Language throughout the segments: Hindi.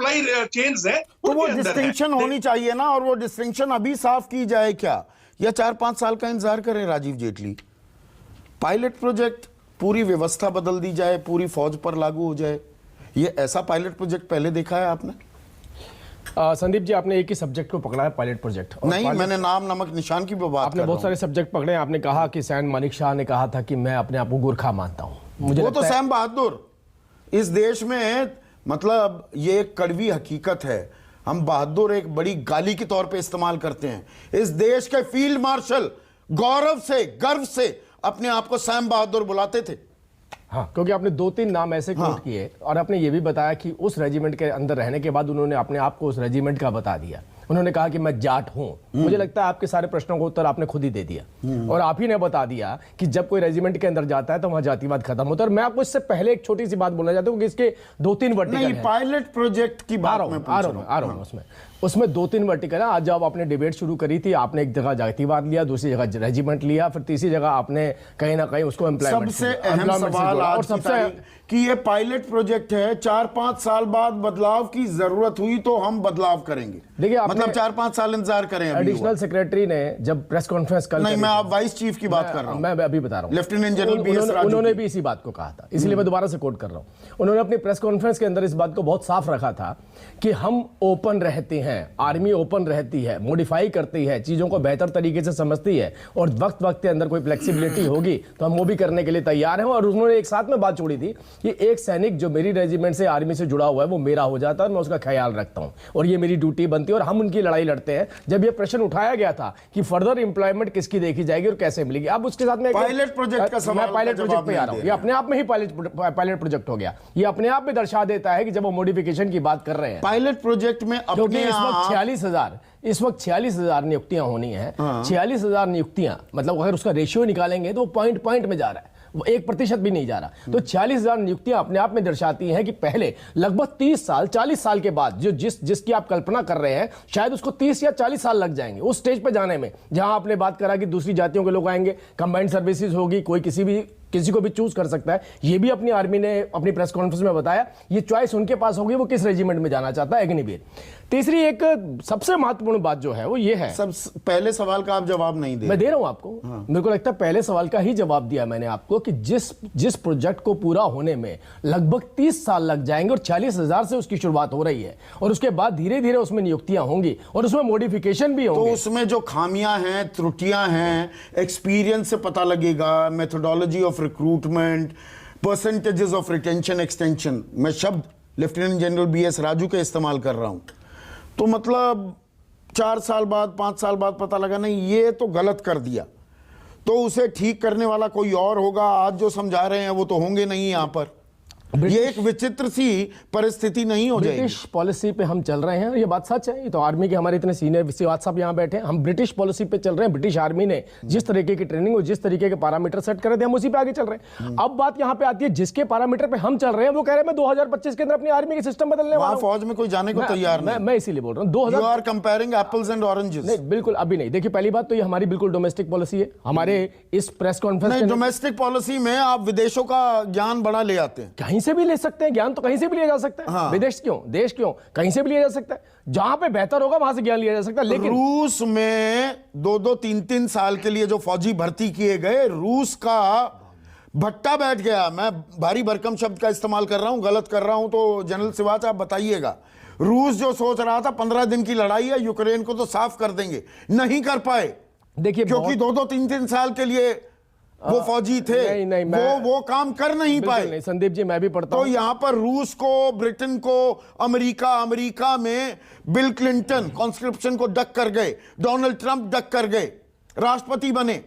सप्लाई चेन्स है, तो वो डिस्टिंक्शन होनी चाहिए ना, और वो डिस्टिंक्शन अभी साफ की जाए क्या, या 4-5 साल का इंतजार करें राजीव जेटली? पायलट प्रोजेक्ट, पूरी व्यवस्था बदल दी जाए, पूरी फौज पर लागू हो जाए, ये ऐसा पायलट प्रोजेक्ट पहले देखा है आपने? संदीप जी, आपने एक ही सब्जेक्ट को पकड़ा है, पायलट प्रोजेक्ट। नहीं, मैंने नाम नमक निशान की बात आपने बहुत सारे सब्जेक्ट पकड़े हैं। आपने कहा कि सैन मानिक शाह ने कहा था कि मैं अपने आप को गोरखा मानता हूं, मुझे वो तो सैम बहादुर, इस देश में मतलब ये एक कड़वी हकीकत है, हम बहादुर एक बड़ी गाली के तौर पे इस्तेमाल करते हैं। इस देश के फील्ड मार्शल गौरव से, गर्व से अपने आप को सैम बहादुर बुलाते थे। हाँ, क्योंकि आपने 2-3 नाम ऐसे कोट किए, और आपने ये भी बताया कि उस रेजिमेंट के अंदर रहने के बाद उन्होंने अपने आप को उस रेजिमेंट का बता दिया। उन्होंने कहा कि मैं जाट हूं। मुझे लगता है आपके सारे प्रश्नों का उत्तर आपने खुद ही दे दिया, और आप ही ने बता दिया कि जब कोई रेजिमेंट के अंदर जाता है तो वहां जातिवाद खत्म होता है। और मैं आपको इससे पहले एक छोटी सी बात बोलना चाहता हूं कि इसके 2-3 वर्टिकल हैं। पायलट प्रोजेक्ट की बात मैं आ रहा हूं उसमें 2-3 वर्टिकल है। आज जब आपने डिबेट शुरू करी थी, आपने एक जगह जातिवाद लिया, दूसरी जगह रेजिमेंट लिया, फिर तीसरी जगह आपने कहीं ना कहीं उसको एम्प्लॉयमेंट। सबसे अहम सवाल आज सबसे कि ये पायलट प्रोजेक्ट है, 4-5 साल बाद बदलाव की जरूरत हुई तो हम बदलाव करेंगे। देखिए, मतलब 4-5 साल इंतजार करें। एडिशनल सेक्रेटरी ने जब प्रेस कॉन्फ्रेंस कल, नहीं, मैं आप वाइस चीफ की बात कर रहा हूं, मैं अभी बता रहा हूं, लेफ्टिनेंट जनरल बीएस राजू, उन्होंने भी इसी बात को कहा था, इसलिए मैं दोबारा से कोट कर रहा हूं। उन्होंने अपनी प्रेस कॉन्फ्रेंस के अंदर इस बात को बहुत साफ रखा था कि हम ओपन रहते हैं, आर्मी ओपन रहती है, मॉडिफाई करती है, चीजों को बेहतर तरीके से समझती है, और वक्त वक्त के अंदर कोई फ्लेक्सिबिलिटी होगी तो हम वो भी करने के लिए तैयार हैं। और उन्होंने एक साथ में बात छोड़ी थी कि एक सैनिक जो मेरी रेजिमेंट से, आर्मी से जुड़ा हुआ है, वो मेरा हो जाता है, मैं उसका ख्याल रखता हूं, और ये मेरी ड्यूटी बनती है, और हम उनकी लड़ाई लड़ते हैं। जब ये प्रश्न उठाया गया था कि फर्दर एम्प्लॉयमेंट किसकी देखी जाएगी और कैसे मिलेगी, अब उसके साथ में पायलट प्रोजेक्ट का सवाल, मैं पायलट प्रोजेक्ट पे आ रहा हूं। ये अपने आप में ही पायलट प्रोजेक्ट हो गया। ये अपने आप में दर्शा देता है कि जब वो मॉडिफिकेशन की बात कर रहे हैं, पायलट प्रोजेक्ट में क्योंकि इस वक्त 46,000 नियुक्तियां होनी है। 46,000 नियुक्तियां, मतलब अगर उसका रेशियो निकालेंगे तो पॉइंट में जा रहा है, वो 1% भी नहीं जा रहा। तो 46,000 नियुक्तियां अपने आप में दर्शाती हैं कि पहले लगभग 30 साल 40 साल के बाद जो जिसकी आप कल्पना कर रहे हैं, शायद उसको 30 या 40 साल लग जाएंगे उस स्टेज पे जाने में, जहां आपने बात करा कि दूसरी जातियों के लोग आएंगे, कंबाइंड सर्विसेज होगी, कोई किसी को भी चूज कर सकता है। ये भी अपनी आर्मी ने अपनी प्रेस कॉन्फ्रेंस में बताया, ये चॉइस उनके पास होगी, वो किस रेजिमेंट में जाना चाहता है, अग्निवीर। तीसरी एक सबसे महत्वपूर्ण बात जो है वो ये है, सब पहले सवाल का आप जवाब नहीं दे, मैं दे रहा हूं आपको। मेरे को लगता है पहले सवाल का ही जवाब दिया मैंने आपको कि जिस प्रोजेक्ट को पूरा होने में लगभग 30 साल लग जाएंगे, और 40,000 से उसकी शुरुआत हो रही है, और उसके बाद धीरे धीरे उसमें नियुक्तियां होंगी और उसमें मॉडिफिकेशन भी होंगे। तो उसमें जो खामियां हैं, त्रुटियां हैं, एक्सपीरियंस से पता लगेगा, methodology of recruitment, percentages of retention extension, मैं शब्द लेफ्टिनेंट जनरल बीएस राजू के इस्तेमाल कर रहा हूं। तो मतलब 4 साल बाद, 5 साल बाद पता लगा नहीं ये तो गलत कर दिया, तो उसे ठीक करने वाला कोई और होगा। आज जो समझा रहे हैं वो तो होंगे नहीं यहां पर। ये एक विचित्र सी परिस्थिति नहीं हो जाएगी। ब्रिटिश पॉलिसी पे हम चल रहे हैं, ये बात सच है। ये तो आर्मी के हमारे इतने सीनियर विश्वास साहब यहाँ बैठे हैं, हम ब्रिटिश पॉलिसी पे चल रहे हैं। ब्रिटिश आर्मी ने जिस तरीके की ट्रेनिंग और जिस तरीके के पैरामीटर सेट करे थे, हम उसी पे आगे चल रहे हैं। अब बात यहाँ पे आती है, जिसके पैरामीटर पे हम चल रहे हैं वो कह रहे हैं मैं 2025 के अंदर अपनी आर्मी के सिस्टम बदलने वाला हूं। फौज में कोई जाने को तैयार नहीं। मैं इसीलिए बोल रहा हूँ 2000 You are comparing apples and oranges। नहीं, बिल्कुल अभी नहीं। देखिए, पहली बात तो ये हमारी बिल्कुल डोमेस्टिक पॉलिसी है। हमारे इस प्रेस कॉन्फ्रेंस, डोमेस्टिक पॉलिसी में आप विदेशों का ज्ञान बड़ा ले आते हैं। कहीं से भी ले सकते हैं ज्ञान, तो कहीं से भी लिया जा सकता है। हाँ। विदेश क्यों, देश क्यों, कहीं से भी लिया जा सकता है। जहां पे बेहतर होगा वहां से ज्ञान लिया जा सकता है। लेकिन रूस में 2-2, 3-3 साल के लिए जो फौजी भर्ती किए गए, रूस का भट्टा बैठ गया। मैं भारी भरकम शब्द का इस्तेमाल कर रहा हूं, गलत कर रहा हूं तो जनरल सिवाच आप बताइएगा। रूस जो सोच रहा था 15 दिन की लड़ाई है, यूक्रेन को तो साफ कर देंगे, नहीं कर पाए। देखिए, क्योंकि 2-2, 3-3 साल के लिए वो फौजी थे, वो काम कर नहीं पाए। नहीं संदीप जी, मैं भी पढ़ता हूं। तो यहां पर रूस को, ब्रिटेन को, अमेरिका में बिल क्लिंटन कॉन्स्क्रिप्शन को डक कर गए, डोनाल्ड ट्रंप डक कर गए, राष्ट्रपति बने।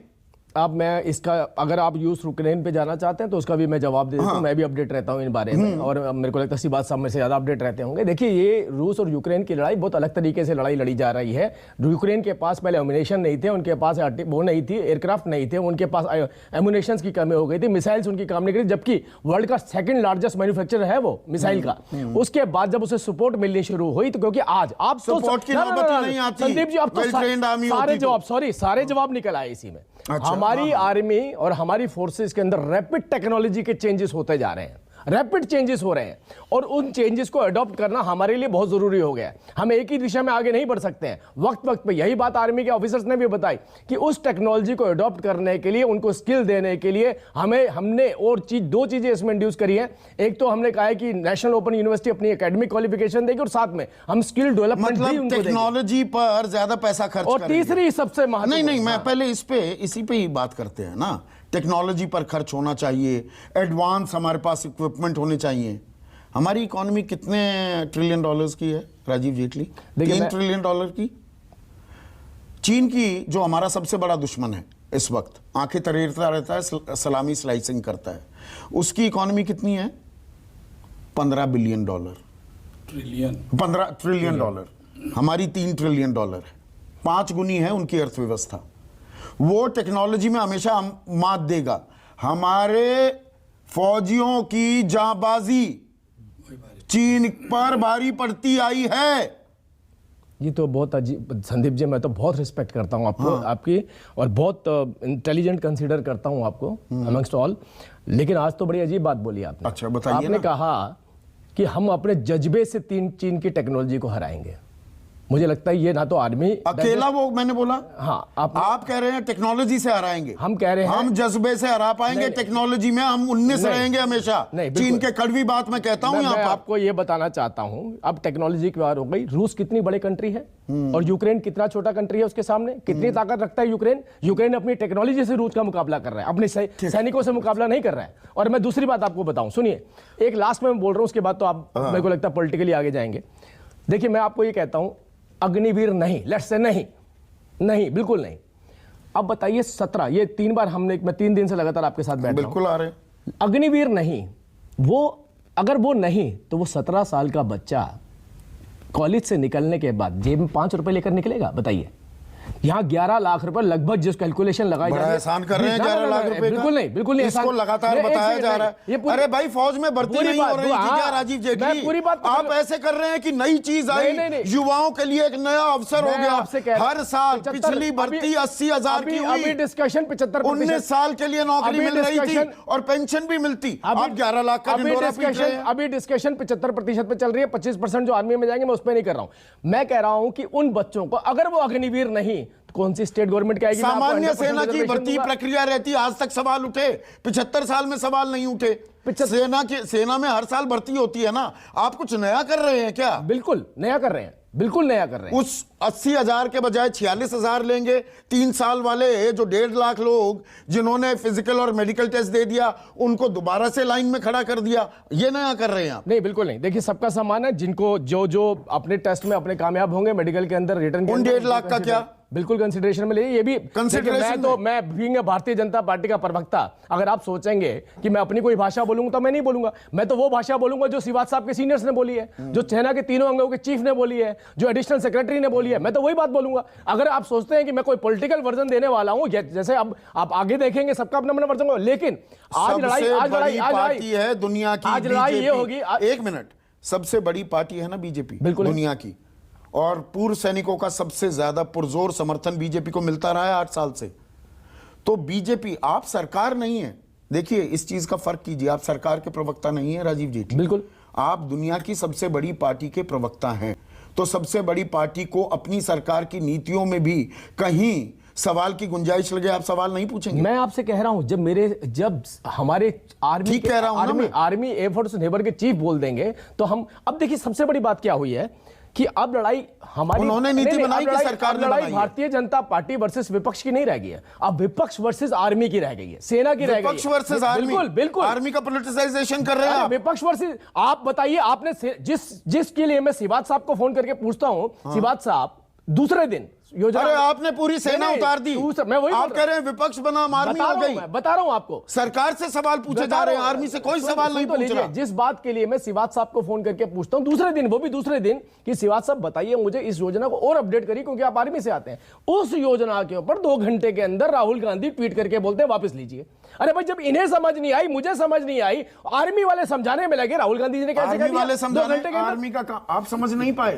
अब मैं इसका, अगर आप यूक्रेन पे जाना चाहते हैं तो उसका भी मैं जवाब दे देता हूं। मैं भी अपडेट रहता हूं इन बारे में, और मेरे को लगता है इसी बात सब में से ज्यादा अपडेट रहते होंगे। देखिए, ये रूस और यूक्रेन की लड़ाई बहुत अलग तरीके से लड़ाई लड़ी जा रही है। यूक्रेन के पास पहले एम्यूनेशन नहीं थे, उनके पास वो नहीं थी, एयरक्राफ्ट नहीं थे, उनके पास एम्यूनेशन की कमी हो गई थी, मिसाइल्स उनकी काम नहीं करी, जबकि वर्ल्ड का सेकंड लार्जेस्ट मैन्युफैक्चरर है वो मिसाइल का। उसके बाद जब उसे सपोर्ट मिलनी शुरू हुई, तो क्योंकि आज आप सपोर्ट की नौबत नहीं आती संदीप जी, अब तो सारे जवाब निकल आए इसी में। हमारी आर्मी और हमारी फोर्सेस के अंदर रैपिड टेक्नोलॉजी के चेंजेस होते जा रहे हैं। रैपिड चेंजेस हो रहे हैं और उन चेंजेस को अडॉप्ट करना हमारे लिए बहुत जरूरी हो गया है। हम एक ही दिशा में आगे नहीं बढ़ सकते हैं। वक्त वक्त पे यही बात आर्मी के ऑफिसर्स ने भी बताई कि उस टेक्नोलॉजी को अडॉप्ट करने के लिए, उनको स्किल देने के लिए हमने और दो चीजें इसमें इंड्यूस करी है। एक तो हमने कहा है कि नेशनल ओपन यूनिवर्सिटी अपनी एकेडमिक क्वालिफिकेशन देगी और साथ में हम स्किल डेवलपमेंट भी उनको देंगे। टेक्नोलॉजी पर ज्यादा पैसा खर्च और तीसरी सबसे महत्वपूर्ण, नहीं, मैं पहले इसी पे ही बात करते हैं ना। टेक्नोलॉजी पर खर्च होना चाहिए, एडवांस हमारे पास इक्विपमेंट होने चाहिए। हमारी इकोनॉमी कितने ट्रिलियन डॉलर्स की है राजीव जेटली? 3 ट्रिलियन डॉलर की। चीन की, जो हमारा सबसे बड़ा दुश्मन है इस वक्त, आंखें तरेरता रहता है, सलामी स्लाइसिंग करता है, उसकी इकोनॉमी कितनी है? 15 बिलियन डॉलर, 15 ट्रिलियन डॉलर। हमारी 3 ट्रिलियन डॉलर है, 5 गुनी है उनकी अर्थव्यवस्था। वो टेक्नोलॉजी में हमेशा मात देगा। हमारे फौजियों की जांबाजी चीन पर भारी पड़ती आई है। ये तो बहुत अजीब, संदीप जी मैं तो बहुत रिस्पेक्ट करता हूं आपको, आपकी, और बहुत इंटेलिजेंट कंसीडर करता हूं आपको अमंगस्ट ऑल। लेकिन आज तो बड़ी अजीब बात बोली आपने। अच्छा, बताइए। आपने कहा कि हम अपने जज्बे से चीन की टेक्नोलॉजी को हराएंगे। मुझे लगता है ये ना तो आर्मी अकेला, वो मैंने बोला। हाँ, आप कह रहे हैं टेक्नोलॉजी से हराएंगे, हम कह रहे हैं हम जज्बे से हरा पाएंगे। टेक्नोलॉजी में हम 19 रहेंगे हमेशा। चीन के कड़वी बात मैं कहता हूं यहाँ पर। आपको ये बताना चाहता हूं, अब टेक्नोलॉजी की बात हो गई। रूस कितनी बड़ी कंट्री है और यूक्रेन कितना छोटा कंट्री है उसके सामने। कितनी ताकत रखता है यूक्रेन अपनी टेक्नोलॉजी से रूस का मुकाबला कर रहा है, अपने सैनिकों से मुकाबला नहीं कर रहा है। और मैं दूसरी बात आपको बताऊं, सुनिए, एक लास्ट में मैं बोल रहा हूं, उसके बाद तो आप मेरे को लगता है पॉलिटिकली आगे जाएंगे। देखिए, मैं आपको ये कहता हूं, अग्निवीर नहीं, लेट्स से नहीं, बिल्कुल नहीं। अब बताइए 17, ये 3 बार मैं 3 दिन से लगातार आपके साथ बैठ रहा हूं। बिल्कुल आ रहे। अग्निवीर नहीं, वो अगर वो नहीं तो वो 17 साल का बच्चा कॉलेज से निकलने के बाद जेब में 5 रुपए लेकर निकलेगा? बताइए। यहाँ 11 लाख रुपए लगभग जिस कैलकुलेशन लगाई जा रही है, एहसान कर रहे हैं 11 लाख रुपए। बिल्कुल नहीं, इसको लगातार बताया जा रहा है। अरे भाई, फौज में भर्ती नहीं हो रही थी क्या राजीव जेटली? पूरी बात आप ऐसे कर रहे हैं कि नई चीज आई, युवाओं के लिए एक नया अवसर हो गया। हर साल पिछली भर्ती 80,000 की हुई, अभी डिस्कशन 75%, 19 साल के लिए नौकरी मिल रही थी और पेंशन भी मिलती। आप 11 लाख का ढिंढोरा पीट रहे हैं। अभी डिस्कशन 75% पे चल रही है। 25% जो आर्मी में जाएंगे, मैं उस पर नहीं कर रहा हूं। मैं कह रहा हूं कि उन बच्चों को, अगर वो अग्निवीर नहीं, कौन सी स्टेट गवर्नमेंट की आएगी? सामान्य सेना की भर्ती प्रक्रिया रहती, आज तक सवाल उठे। 75 साल में सवाल नहीं उठे। सेना में हर साल भर्ती होती है ना। आप कुछ नया कर रहे हैं क्या? बिल्कुल नया कर रहे हैं, बिल्कुल नया कर रहे हैं। उस 80,000 के बजाय 46,000 लेंगे। 3 साल वाले जो 1.5 लाख लोग जिन्होंने फिजिकल और मेडिकल टेस्ट दे दिया, उनको दोबारा से लाइन में खड़ा कर दिया। ये नया कर रहे हैं आप? नहीं, बिल्कुल नहीं। देखिए, सबका सम्मान है जिनको जो अपने टेस्ट में अपने कामयाब होंगे, मेडिकल के अंदर, रिटर्न के उन 1.5 लाख का क्या बिल्कुल कंसिडरेशन में ले। ये भी मैं बीइंग भारतीय जनता पार्टी का प्रवक्ता, अगर आप सोचेंगे कि मैं अपनी कोई भाषा बोलूंगा तो मैं नहीं बोलूंगा। मैं तो वो भाषा बोलूंगा जो श्रीवास्तव साहब के सीनियर्स ने बोली है, जो सेना के 3 अंगों के चीफ ने बोली है, जो एडिशनल सेक्रेटरी ने बोली है। मैं तो वही बात बोलूंगा। अगर आप सोचते हैं कि मैं कोई पॉलिटिकल वर्जन देने वाला हूं, जैसे अब आप आगे देखेंगे, सबका अपना अपना वर्जन होगा। लेकिन आज लड़ाई है दुनिया की, आज लड़ाई ये होगी। 1 मिनट, सबसे बड़ी पार्टी है ना बीजेपी दुनिया की, और पूर्व सैनिकों का सबसे ज्यादा पुरजोर समर्थन बीजेपी को मिलता रहा है 8 साल से। तो बीजेपी, आप सरकार नहीं है। देखिए, इस चीज का फर्क कीजिए। आप सरकार के प्रवक्ता नहीं है राजीव जेटली, बिल्कुल। आप दुनिया की सबसे बड़ी पार्टी के प्रवक्ता हैं। तो सबसे बड़ी पार्टी को अपनी सरकार की नीतियों में भी कहीं सवाल की गुंजाइश लगे, आप सवाल नहीं पूछेंगे? मैं आपसे कह रहा हूं, जब हमारे आर्मी एयरफोर्स नेवर के चीफ बोल देंगे तो हम, अब देखिए सबसे बड़ी बात क्या हुई है कि अब लड़ाई हमारी, उन्होंने नीति बनाई कि सरकार ने बनाई है। भारतीय जनता पार्टी वर्सेस विपक्ष की नहीं रह गई है, अब विपक्ष वर्सेस आर्मी की रह गई है, सेना की रह गई है। विपक्ष वर्सेस आर्मी, बिल्कुल आर्मी का पॉलिटिसाइजेशन कर रहे हैं आप। विपक्ष वर्सेस, आप बताइए, आपने जिसके लिए मैं श्रीवास्तव साहब को फोन करके पूछता हूं, श्रीवास्तव साहब दूसरे दिन योजना, अरे आपने पूरी सेना उतार दी। मैं वही आप कह रहे हैं विपक्ष बना, आर्मी हो गई। बता रहा हूं आपको, सरकार से सवाल पूछे जा रहे हैं, आर्मी से कोई सवाल नहीं पूछ रहा। जिस बात के लिए मैं श्रीवास्तव साहब को फोन करके पूछता हूं दूसरे दिन, वो भी दूसरे दिन, कि श्रीवास्तव साहब बताइए मुझे इस योजना को और अपडेट करिए, क्योंकि आप आर्मी से आते हैं। उस योजना के ऊपर 2 घंटे के अंदर राहुल गांधी ट्वीट करके बोलते हैं वापस लीजिए। अरे भाई, जब इन्हें समझ नहीं आई, मुझे समझ नहीं आई, आर्मी वाले समझाने में लगे, राहुल गांधी जी ने कैसे आर्मी का आप समझ नहीं पाए?